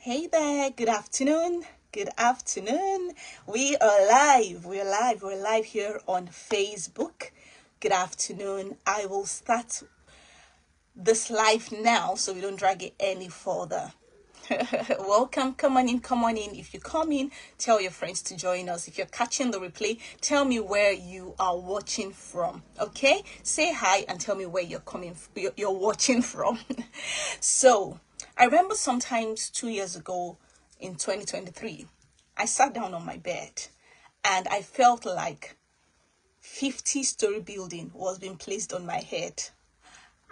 Hey there, good afternoon. Good afternoon. We are live. We're live. We're live here on Facebook. Good afternoon. I will start this live now so we don't drag it any further. Welcome. Come on in. Come on in. If you come in, tell your friends to join us. If you're catching the replay, tell me where you are watching from. Okay? Say hi and tell me where you're watching from. So, I remember sometimes 2 years ago in 2023, I sat down on my bed and I felt like 50-story building was being placed on my head.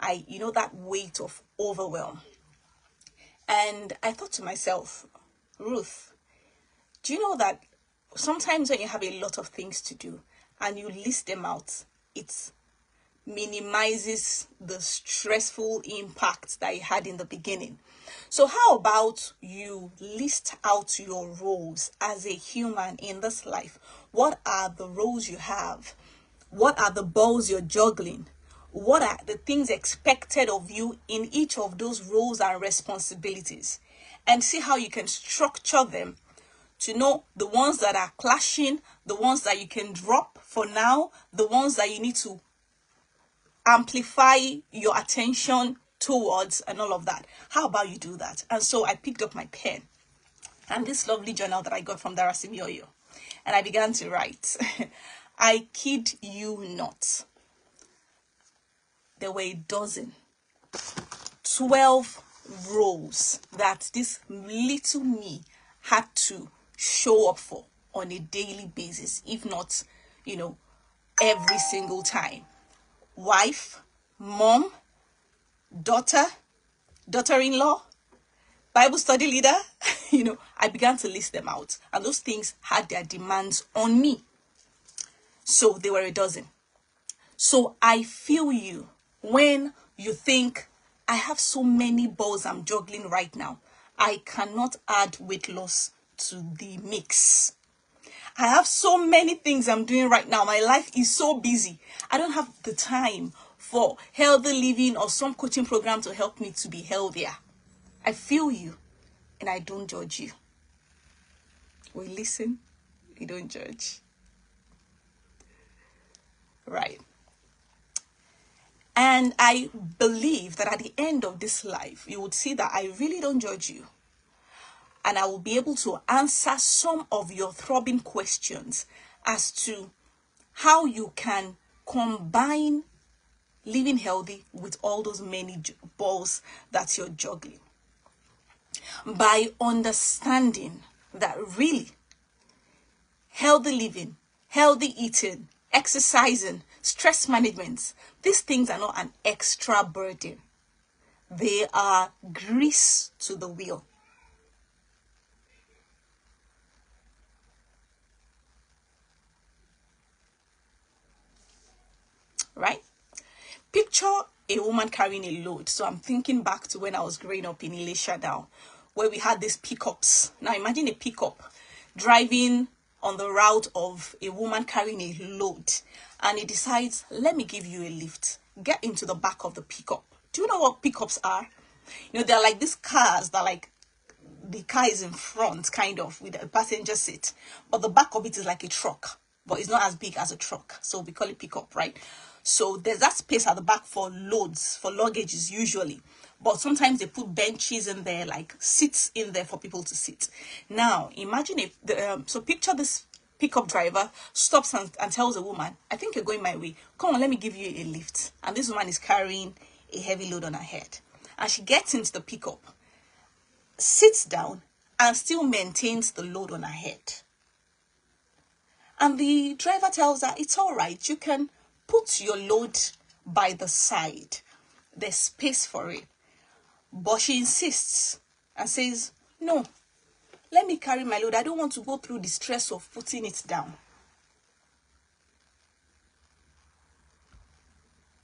That weight of overwhelm. And I thought to myself, Ruth, do you know that sometimes when you have a lot of things to do and you list them out, it minimizes the stressful impact that you had in the beginning. So how about you list out your roles as a human in this life? What are the roles you have? What are the balls you're juggling? What are the things expected of you in each of those roles and responsibilities? And see how you can structure them to know the ones that are clashing, the ones that you can drop for now, the ones that you need to amplify your attention towards, and all of that. How about you do that? And so I picked up my pen and this lovely journal that I got from Darasimi Oyo, and I began to write. I kid you not. There were a dozen, 12 roles that this little me had to show up for on a daily basis, if not, every single time. Wife, mom, daughter, daughter-in-law, Bible study leader. I began to list them out, and those things had their demands on me. So they were a dozen. So I feel you when you think, I have so many balls I'm juggling right now. I cannot add weight loss to the mix. I have so many things I'm doing right now. My life is so busy. I don't have the time for healthy living or some coaching program to help me to be healthier. I feel you and I don't judge you. We listen, we don't judge. Right. And I believe that at the end of this life, you would see that I really don't judge you. And I will be able to answer some of your throbbing questions as to how you can combine living healthy with all those many balls that you're juggling. By understanding that really healthy living, healthy eating, exercising, stress management, these things are not an extra burden. They are grease to the wheel. Right? Picture a woman carrying a load. So I'm thinking back to when I was growing up in Elisha now, where we had these pickups. Now imagine a pickup driving on the route of a woman carrying a load, and he decides, let me give you a lift. Get into the back of the pickup. Do you know what pickups are? They're like these cars that the car is in front, kind of, with a passenger seat, but the back of it is like a truck, but it's not as big as a truck. So we call it pickup, right? So there's that space at the back for loads, for luggages usually. But sometimes they put benches in there, like seats in there for people to sit. Now, imagine so picture this pickup driver stops and tells a woman, I think you're going my way. Come on, let me give you a lift. And this woman is carrying a heavy load on her head. And she gets into the pickup, sits down, and still maintains the load on her head. And the driver tells her, it's all right, you can put your load by the side. There's space for it. But she insists and says, no, let me carry my load. I don't want to go through the stress of putting it down.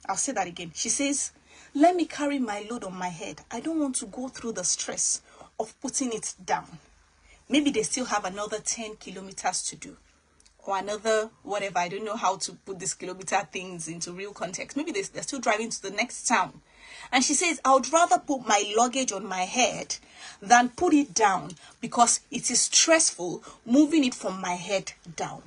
I'll say that again. She says, let me carry my load on my head. I don't want to go through the stress of putting it down. Maybe they still have another 10 kilometers to do. Or another whatever. I don't know how to put these kilometer things into real context. Maybe they're still driving to the next town. And she says, I would rather put my luggage on my head than put it down because it is stressful moving it from my head down.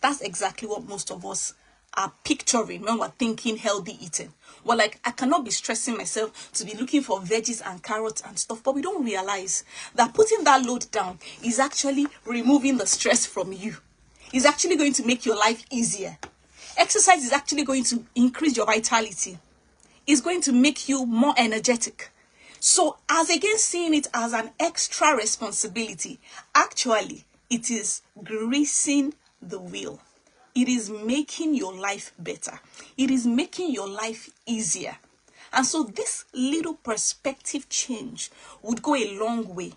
That's exactly what most of us are picturing when we're thinking healthy eating. We're like, I cannot be stressing myself to be looking for veggies and carrots and stuff, but we don't realize that putting that load down is actually removing the stress from you. It's actually going to make your life easier. Exercise is actually going to increase your vitality. It's going to make you more energetic. So as against seeing it as an extra responsibility, actually it is greasing the wheel. It is making your life better. It is making your life easier. And so this little perspective change would go a long way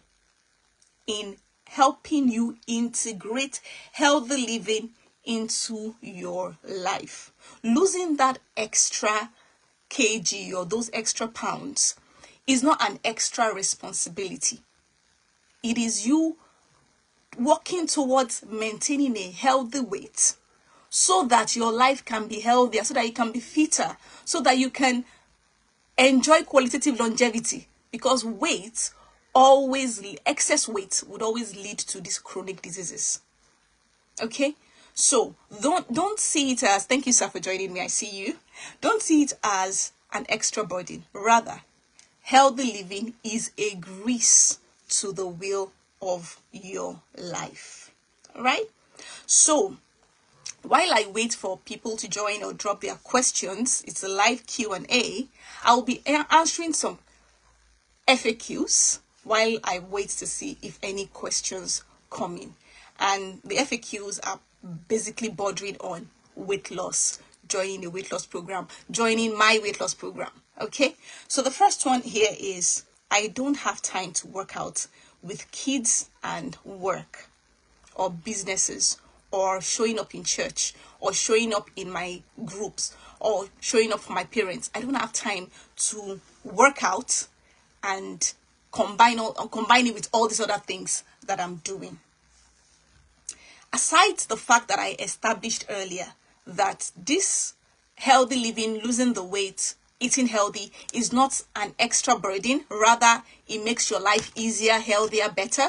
in helping you integrate healthy living into your life. Losing that extra kg or those extra pounds is not an extra responsibility. It is you working towards maintaining a healthy weight so that your life can be healthier, so that you can be fitter, so that you can enjoy qualitative longevity. Because excess weight would always lead to these chronic diseases. Okay? So don't see it as, thank you sir for joining me, I see you. Don't see it as an extra burden. Rather, healthy living is a grease to the wheel of your life. All right? So while I wait for people to join or drop their questions, it's a live Q&A. I'll be answering some FAQs while I wait to see if any questions come in. And the FAQs are basically bordering on weight loss, joining a weight loss program, joining my weight loss program. Okay, so the first one here is, I don't have time to work out with kids and work or businesses or showing up in church or showing up in my groups or showing up for my parents. I don't have time to work out and combine it with all these other things that I'm doing. Aside the fact that I established earlier that this healthy living, losing the weight, eating healthy is not an extra burden, rather it makes your life easier, healthier, better.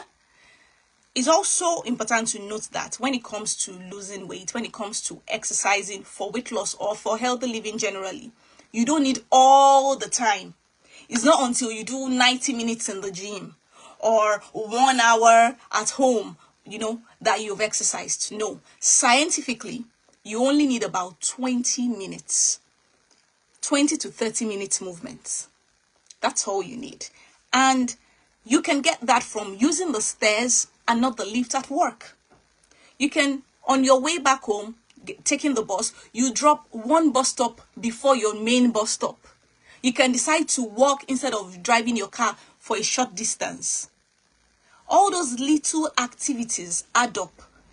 It's also important to note that when it comes to losing weight, when it comes to exercising for weight loss or for healthy living generally, you don't need all the time. It's not until you do 90 minutes in the gym or 1 hour at home, that you've exercised. No, scientifically, you only need about 20 minutes, 20 to 30 minutes movement. That's all you need. And you can get that from using the stairs and not the lift at work. You can, on your way back home, taking the bus, you drop one bus stop before your main bus stop. You can decide to walk instead of driving your car for a short distance. All those little activities add up.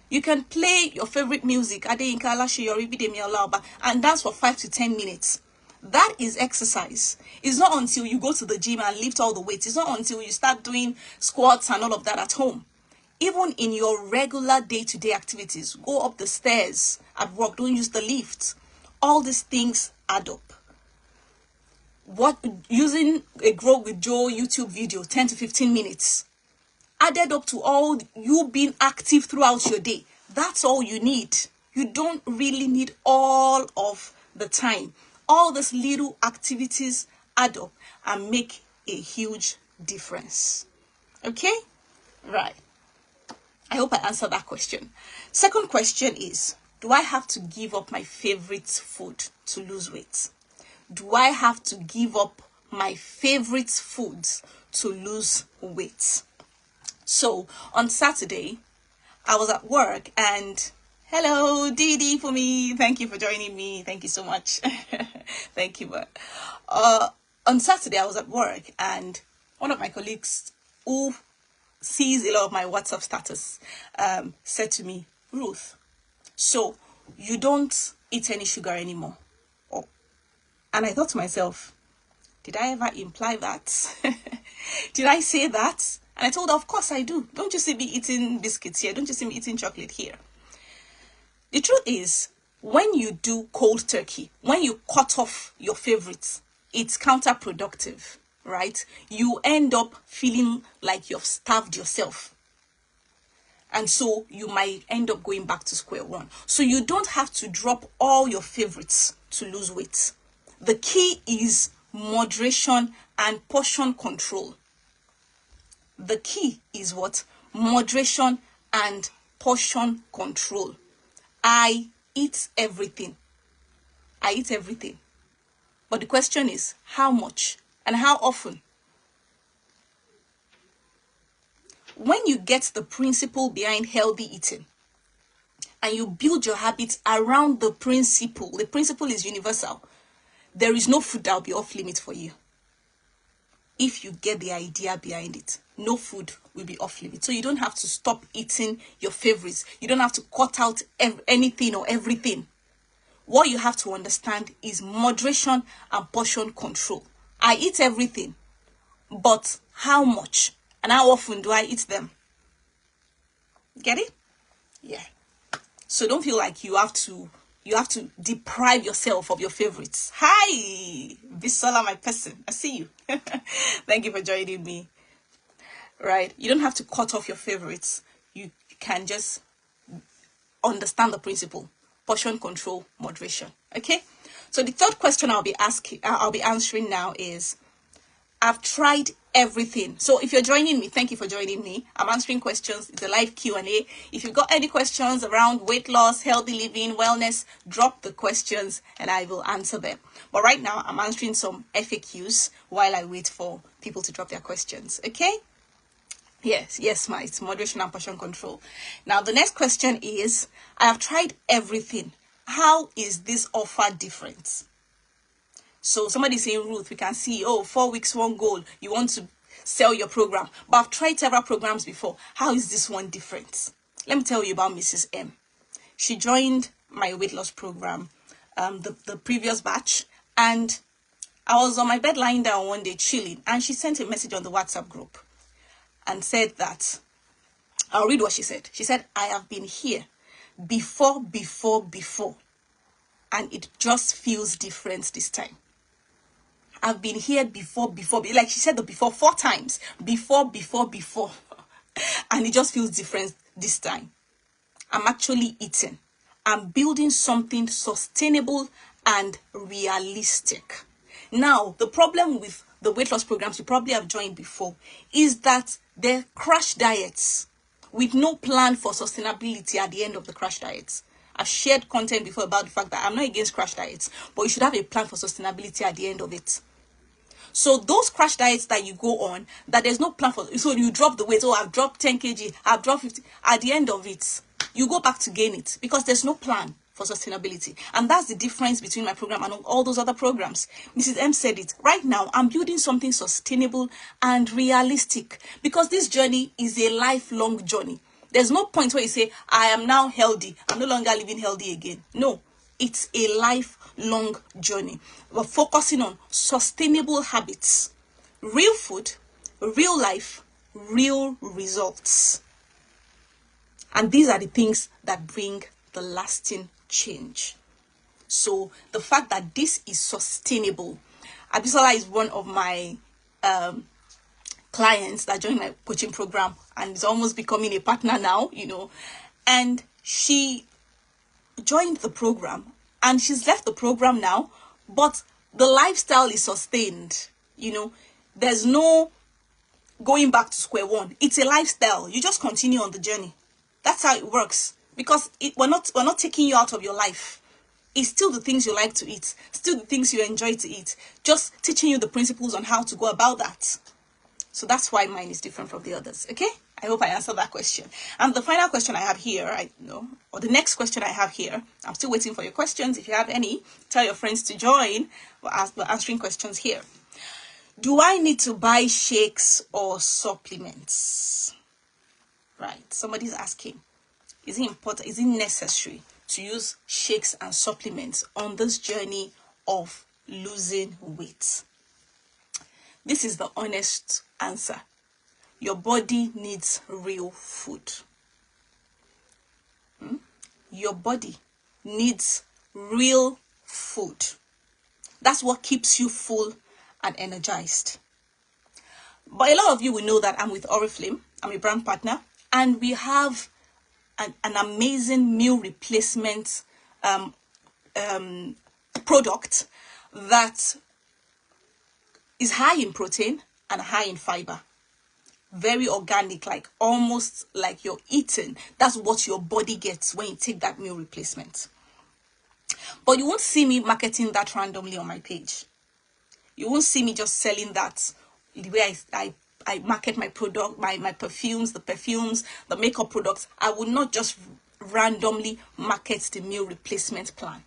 You can play your favorite music, and dance for 5 to 10 minutes. That is exercise. It's not until you go to the gym and lift all the weights. It's not until you start doing squats and all of that at home. Even in your regular day-to-day activities, go up the stairs at work, don't use the lift. All these things add up. Using a Grow with Joe YouTube video, 10 to 15 minutes, added up to all you being active throughout your day. That's all you need. You don't really need all of the time. All these little activities add up and make a huge difference. Okay? Right. I hope I answered that question. Second question is, do I have to give up my favorite food to lose weight? Do I have to give up my favorite foods to lose weight? So on Saturday, I was at work and hello, Didi for me. Thank you for joining me. Thank you so much. Thank you. On Saturday, I was at work and one of my colleagues who sees a lot of my WhatsApp status said to me, Ruth, so you don't eat any sugar anymore? Oh. And I thought to myself, did I ever imply that? Did I say that? And I told her, of course I do. Don't you see me eating biscuits here? Don't you see me eating chocolate here? The truth is, when you do cold turkey, when you cut off your favorites, it's counterproductive, right? You end up feeling like you've starved yourself. And so you might end up going back to square one. So you don't have to drop all your favorites to lose weight. The key is moderation and portion control. The key is what? Moderation and portion control. I eat everything. I eat everything. But the question is, how much and how often? When you get the principle behind healthy eating and you build your habits around the principle is universal. There is no food that will be off limits for you. If you get the idea behind it, no food will be off limits. So you don't have to stop eating your favorites. You don't have to cut out anything or everything. What you have to understand is moderation and portion control. I eat everything, but how much and how often do I eat them? Get it? Yeah. So don't feel like you have to deprive yourself of your favorites. Hi, Bisola, my person. I see you. Thank you for joining me. Right? You don't have to cut off your favorites. You can just understand the principle. Portion control, moderation. Okay? So the third question I'll be answering now is, I've tried everything. So if you're joining me, thank you for joining me. I'm answering questions. It's a live Q&A. If you've got any questions around weight loss, healthy living, wellness, drop the questions and I will answer them. But right now, I'm answering some FAQs while I wait for people to drop their questions. Okay? Yes, it's moderation and portion control. Now, the next question is, I have tried everything. How is this offer different? So somebody's saying, Ruth, we can see, 4 weeks, one goal. You want to sell your program. But I've tried several programs before. How is this one different? Let me tell you about Mrs. M. She joined my weight loss program, the previous batch. And I was on my bed lying down one day chilling. And she sent a message on the WhatsApp group and said that, I'll read what she said. She said, I have been here before. And it just feels different this time. I've been here before. Like she said the before 4 times. Before. And it just feels different this time. I'm actually eating. I'm building something sustainable and realistic. Now, the problem with the weight loss programs you probably have joined before is that they're crash diets with no plan for sustainability at the end of the crash diets. I've shared content before about the fact that I'm not against crash diets, but you should have a plan for sustainability at the end of it. So those crash diets that you go on, that there's no plan for, so you drop the weight, I've dropped 10 kg, I've dropped 50, at the end of it, you go back to gain it because there's no plan for sustainability. And that's the difference between my program and all those other programs. Mrs. M said it. Right now, I'm building something sustainable and realistic because this journey is a lifelong journey. There's no point where you say, I am now healthy. I'm no longer living healthy again. No, it's a lifelong journey. We're focusing on sustainable habits, real food, real life, real results. And these are the things that bring the lasting change. So the fact that this is sustainable, Abisola is one of my clients that joined my coaching program and is almost becoming a partner now, and she joined the program and she's left the program now, but the lifestyle is sustained. There's no going back to square one. It's a lifestyle. You just continue on the journey. That's how it works, because we're not taking you out of your life. It's still the things you like to eat, still the things you enjoy to eat, just teaching you the principles on how to go about that. So that's why mine is different from the others. Okay, I hope I answered that question. And the final question I have here, or the next question I have here, I'm still waiting for your questions. If you have any, tell your friends to join. We're answering questions here. Do I need to buy shakes or supplements? Right, somebody's asking, is it important, is it necessary to use shakes and supplements on this journey of losing weight? This is the honest answer. Your body needs real food. Your body needs real food. That's what keeps you full and energized. But a lot of you will know that I'm with Oriflame. I'm a brand partner, and we have an amazing meal replacement product that is high in protein and high in fiber. Very organic, like almost like you're eating. That's what your body gets when you take that meal replacement. But you won't see me marketing that randomly on my page. You won't see me just selling that the way I market my product, my perfumes, the makeup products. I will not just randomly market the meal replacement plan,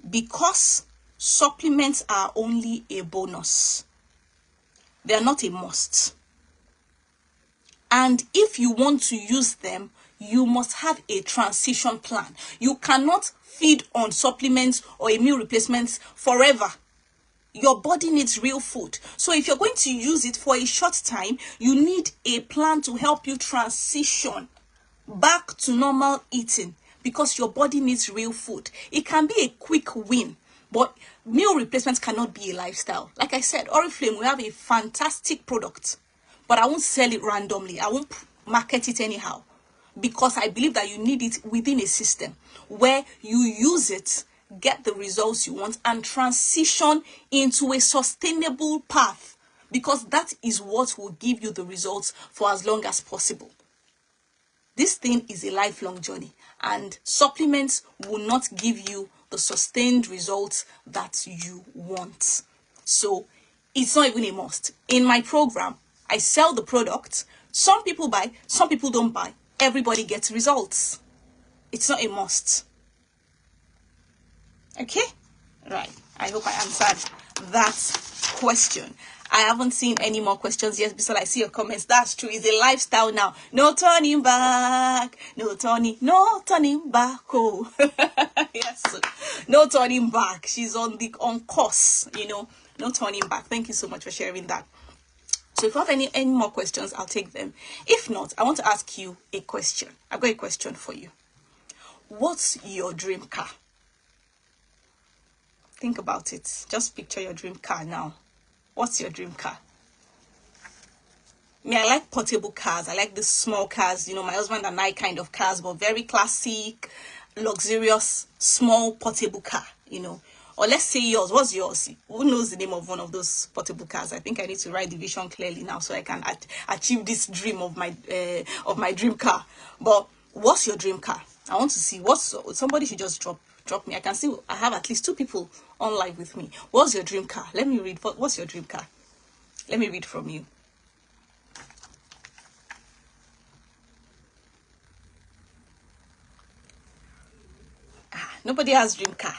because supplements are only a bonus. They are not a must. And if you want to use them, you must have a transition plan. You cannot feed on supplements or a meal replacement forever. Your body needs real food. So if you're going to use it for a short time, you need a plan to help you transition back to normal eating, because your body needs real food. It can be a quick win, but meal replacements cannot be a lifestyle. Like I said, Oriflame, we have a fantastic product, but I won't sell it randomly. I won't market it anyhow, because I believe that you need it within a system where you use it, get the results you want, and transition into a sustainable path, because that is what will give you the results for as long as possible. This thing is a lifelong journey, and supplements will not give you the sustained results that you want. So it's not even a must. In my program, I sell the product. Some people buy, some people don't buy. Everybody gets results. It's not a must. Okay? Right. I hope I answered that question. I haven't seen any more questions yet, because I see your comments. That's true. It's a lifestyle now. No turning back. No turning back. Oh, yes. No turning back. She's on course, no turning back. Thank you so much for sharing that. So if you have any more questions, I'll take them. If not, I want to ask you a question. I've got a question for you. What's your dream car? Think about it. Just picture your dream car now. What's your dream car? Me, I like portable cars. I like the small cars. My husband and I kind of cars, but very classic, luxurious, small portable car, Or let's say yours. What's yours? Who knows the name of one of those portable cars? I think I need to write the vision clearly now so I can achieve this dream of my dream car. But what's your dream car? I want to see. Somebody should just drop me. I can see I have at least 2 people on live with me. What's your dream car? Let me read. What's your dream car? Let me read from you. Nobody has dream car.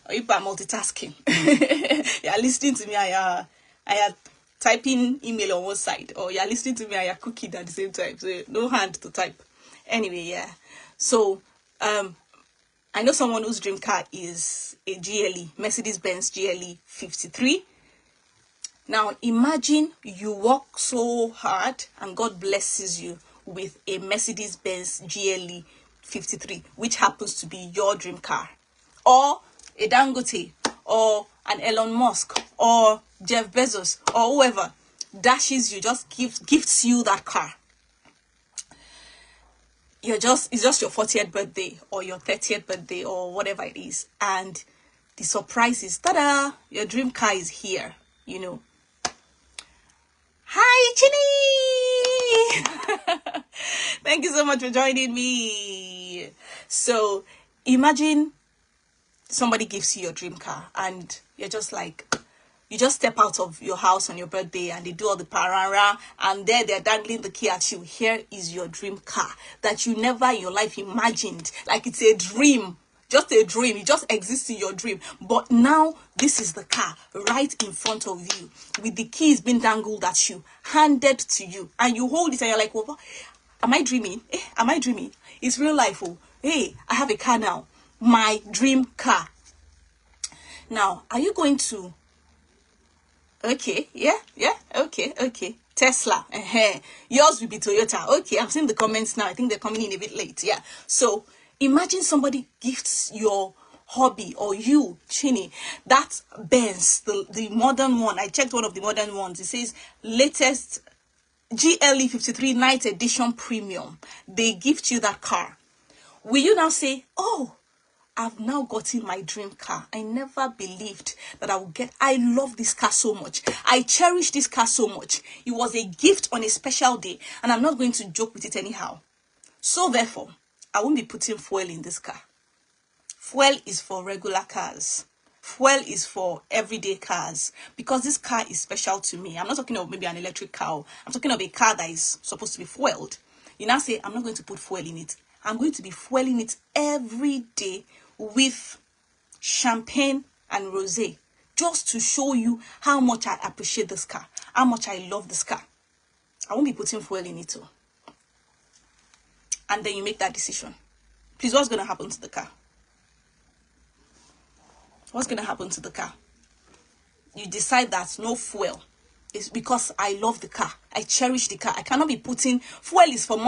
Or if I'm multitasking. You're listening to me, I am typing email on one side, or you're listening to me, I am cooking at the same time. So no hand to type. Anyway, yeah. So I know someone whose dream car is a GLE, Mercedes-Benz GLE 53. Now imagine you work so hard and God blesses you with a Mercedes-Benz GLE 53, which happens to be your dream car, or a Dangote, or an Elon Musk, or Jeff Bezos, or whoever dashes you, just gifts you that car. It's just your 40th birthday or your 30th birthday or whatever it is, and the surprise is, ta-da, your dream car is here. Hi, Chini. Thank you so much for joining me. So imagine somebody gives you your dream car, and you're just like, you just step out of your house on your birthday and they do all the parara, and there they're dangling the key at you. Here is your dream car that you never in your life imagined. Like, it's a dream, just a dream. It just exists in your dream. But now this is the car right in front of you, with the keys being dangled at you, handed to you, and you hold it and you're like, well, am I dreaming? Am I dreaming? It's real life. Oh, hey, I have a car now. My dream car. Now, are you going to... Okay, yeah, okay. Tesla, yours will be Toyota. Okay, I'm seeing the comments now. I think they're coming in a bit late. Yeah. So Imagine somebody gifts your hobby, or you, Chini, that Benz, the modern one. I checked one of the modern ones. It says latest GLE 53 Night Edition Premium. They gift you that car. Will you now say, oh, I've now gotten my dream car? I never believed that I would get. I love this car so much. I cherish this car so much. It was a gift on a special day, and I'm not going to joke with it anyhow. So therefore, I won't be putting fuel in this car. Fuel is for regular cars. Fuel is for everyday cars, because this car is special to me. I'm not talking of maybe an electric car. I'm talking of a car that is supposed to be fueled. You now say, I'm not going to put fuel in it. I'm going to be fueling it every day with champagne and rosé, just to show you how much I appreciate this car, how much I love this car. I won't be putting fuel in it too. And then you make that decision. Please, what's going to happen to the car? What's going to happen to the car? You decide that no fuel. It's because I love the car. I cherish the car. I cannot be putting fuel. Is for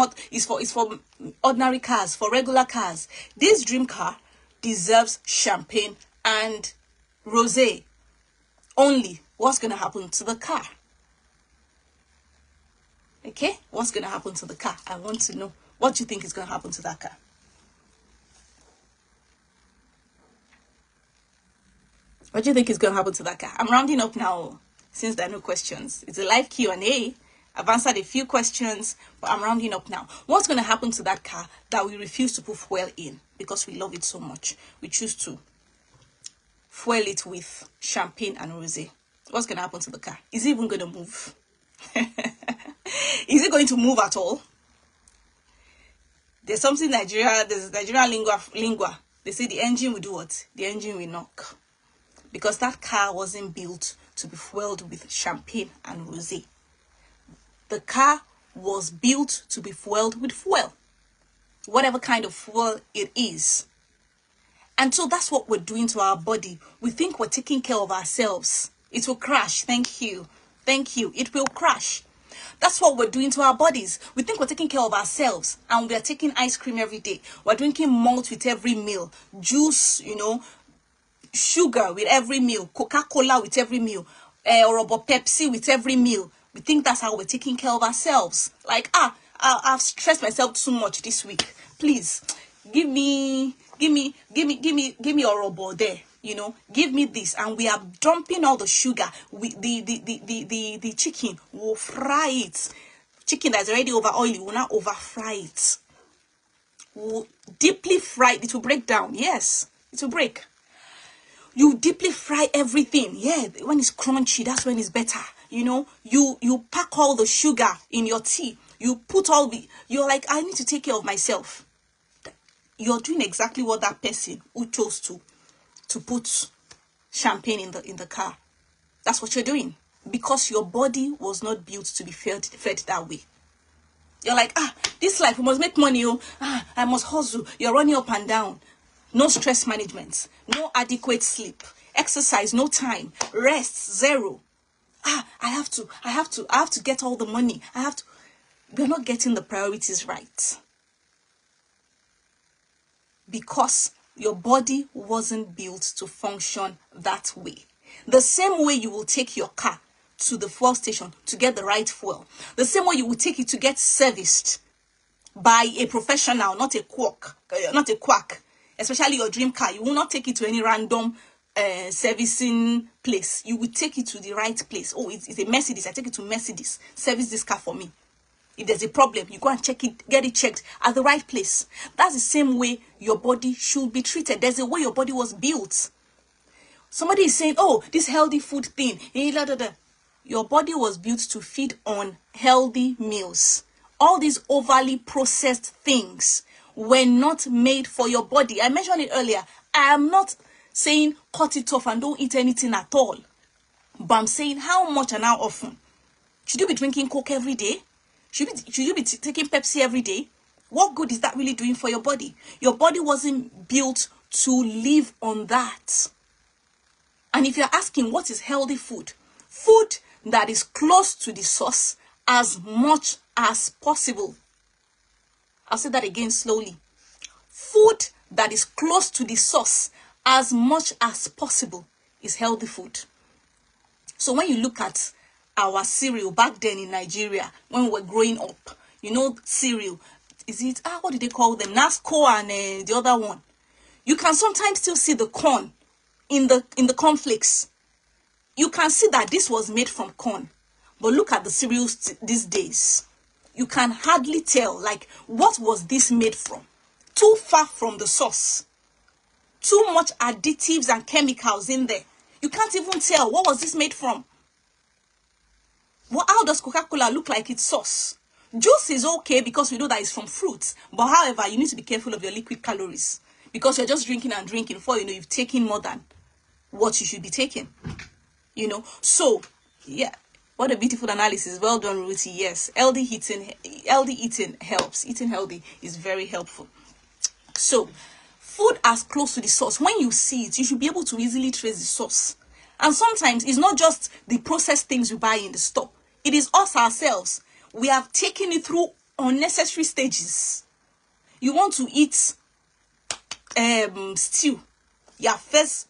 ordinary cars, for regular cars. This dream car deserves champagne and rosé only. What's going to happen to the car? Okay, what's going to happen to the car? I want to know. What do you think is going to happen to that car? What do you think is going to happen to that car? I'm rounding up now, since there are no questions. It's a live Q&A. I've answered a few questions, but I'm rounding up now. What's going to happen to that car that we refuse to put fuel in because we love it so much? We choose to fuel it with champagne and rosé. What's going to happen to the car? Is it even going to move? Is it going to move at all? There's something there's Nigerian lingua. They say the engine will do what? The engine will knock. Because that car wasn't built to be fueled with champagne and rosé. The car was built to be fueled with fuel. Whatever kind of fuel it is. And so that's what we're doing to our body. We think we're taking care of ourselves. It will crash. Thank you. Thank you. It will crash. That's what we're doing to our bodies. We think we're taking care of ourselves, and we're taking ice cream every day. We're drinking malt with every meal. Juice, sugar with every meal, Coca-Cola with every meal, or Pepsi with every meal. We think that's how we're taking care of ourselves. Like, I've stressed myself too much this week. Please, give me Orobo there. Give me this, and we are dumping all the sugar. The chicken, we'll fry it. Chicken that's already over oily, we'll not over fry it. We'll deeply fry it. It will break down. Yes, it will break. You deeply fry everything. Yeah, when it's crunchy, that's when it's better. You pack all the sugar in your tea. You put you're like, I need to take care of myself. You're doing exactly what that person who chose to put champagne in the car. That's what you're doing. Because your body was not built to be fed that way. You're like, this life, we must make money. I must hustle. You're running up and down. No stress management, no adequate sleep, exercise, no time, rest, zero. I have to get all the money. We're not getting the priorities right. Because your body wasn't built to function that way. The same way you will take your car to the fuel station to get the right fuel. The same way you will take it to get serviced by a professional, not a quack. Especially your dream car. You will not take it to any random servicing place. You will take it to the right place. Oh, it's a Mercedes. I take it to Mercedes. Service this car for me. If there's a problem, you go and check it, get it checked at the right place. That's the same way your body should be treated. There's a way your body was built. Somebody is saying, oh, this healthy food thing. Your body was built to feed on healthy meals. All these overly processed things were not made for your body. I mentioned it earlier. I am not saying cut it off and don't eat anything at all. But I'm saying how much and how often. Should you be drinking Coke every day? Should you be taking Pepsi every day? What good is that really doing for your body? Your body wasn't built to live on that. And if you're asking what is healthy food? Food that is close to the source as much as possible. I'll say that again slowly. food that is close to the source as much as possible is healthy food. So when you look at our cereal back then in Nigeria, when we were growing up, you know, cereal, is it, what do they call them? Nasco and the other one. You can sometimes still see the corn in the cornflakes. You can see that this was made from corn. But look at the cereals these days. You can hardly tell, like, what was this made from? Too far from the source. Too much additives and chemicals in there. You can't even tell, what was this made from? Well, how does Coca-Cola look like its sauce? Juice is okay because we know that it's from fruits. But however, you need to be careful of your liquid calories. Because you're just drinking and drinking. Before you know, you've taken more than what you should be taking. You know, so, yeah. What a beautiful analysis. Well done, Ruthie. Yes, healthy eating helps. Eating healthy is very helpful. So, food as close to the source. When you see it, you should be able to easily trace the source. And sometimes it's not just the processed things we buy in the store. It is us ourselves. We have taken it through unnecessary stages. You want to eat stew. You have first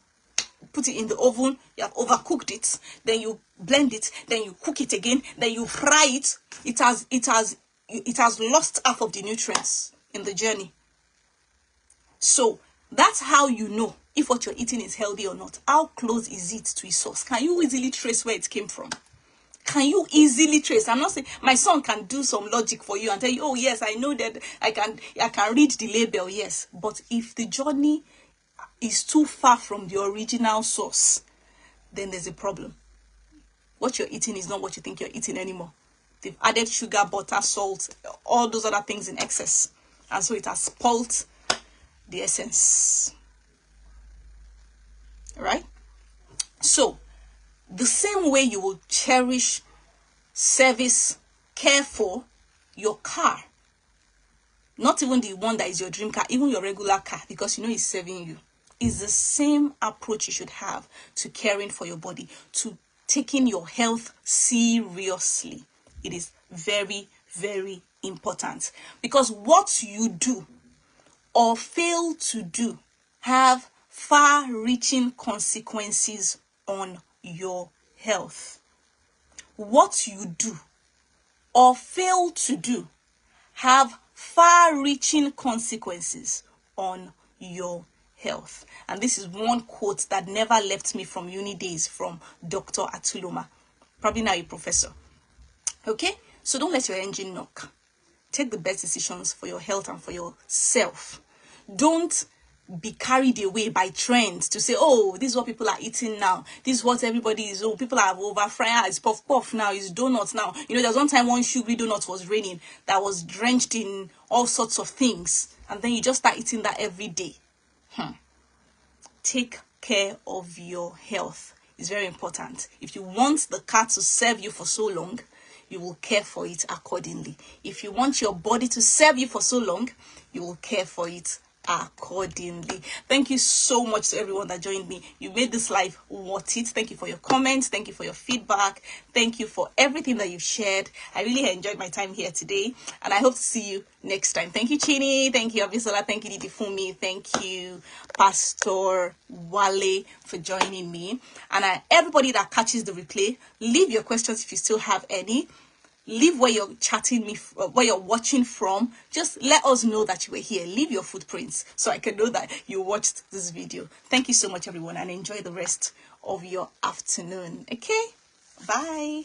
put it in the oven, you have overcooked it, then you blend it, then you cook it again, then you fry it. It has lost half of the nutrients in the journey. So that's how you know if what you're eating is healthy or not. How close is it to its source? Can you easily trace where it came from? Can you easily trace? I'm not saying my son can do some logic for you and tell you, oh yes, I know that I can read the label, yes. But if the journey is too far from the original source, then there's a problem. What you're eating is not what you think you're eating anymore. They've added sugar, butter, salt, all those other things in excess. And so it has spoiled the essence. Right? So, the same way you will cherish, service, care for your car. Not even the one that is your dream car, even your regular car, because you know it's serving you. Is the same approach you should have to caring for your body, to taking your health seriously. It is very, very important, because what you do or fail to do have far-reaching consequences on your health. What you do or fail to do have far-reaching consequences on your health. And this is one quote that never left me from uni days from Dr. Atuloma, probably now a professor. Okay, so don't let your engine knock. Take the best decisions for your health and for yourself. Don't be carried away by trends to say, oh, this is what people are eating now. This is what everybody is. Oh, people are over frying. It's puff puff now. It's donuts now. You know, there's one time one sugary donut was raining that was drenched in all sorts of things, and then you just start eating that every day. Take care of your health. It's very important. If you want the car to serve you for so long, you will care for it accordingly. If you want your body to serve you for so long, you will care for it accordingly. Thank you so much to everyone that joined me. You made this live worth it. Thank you for your comments. Thank you for your feedback. Thank you for everything that you've shared. I really enjoyed my time here today, and I hope to see you next time. Thank you, Chini. Thank you, Abisola. Thank you, Didi Fumi. Thank you, Pastor Wale, for joining me. And everybody that catches the replay, leave your questions if you still have any. Leave where you're chatting me, where you're watching from. Just let us know that you were here. Leave your footprints so I can know that you watched this video. Thank you so much, everyone, and enjoy the rest of your afternoon. Okay, bye.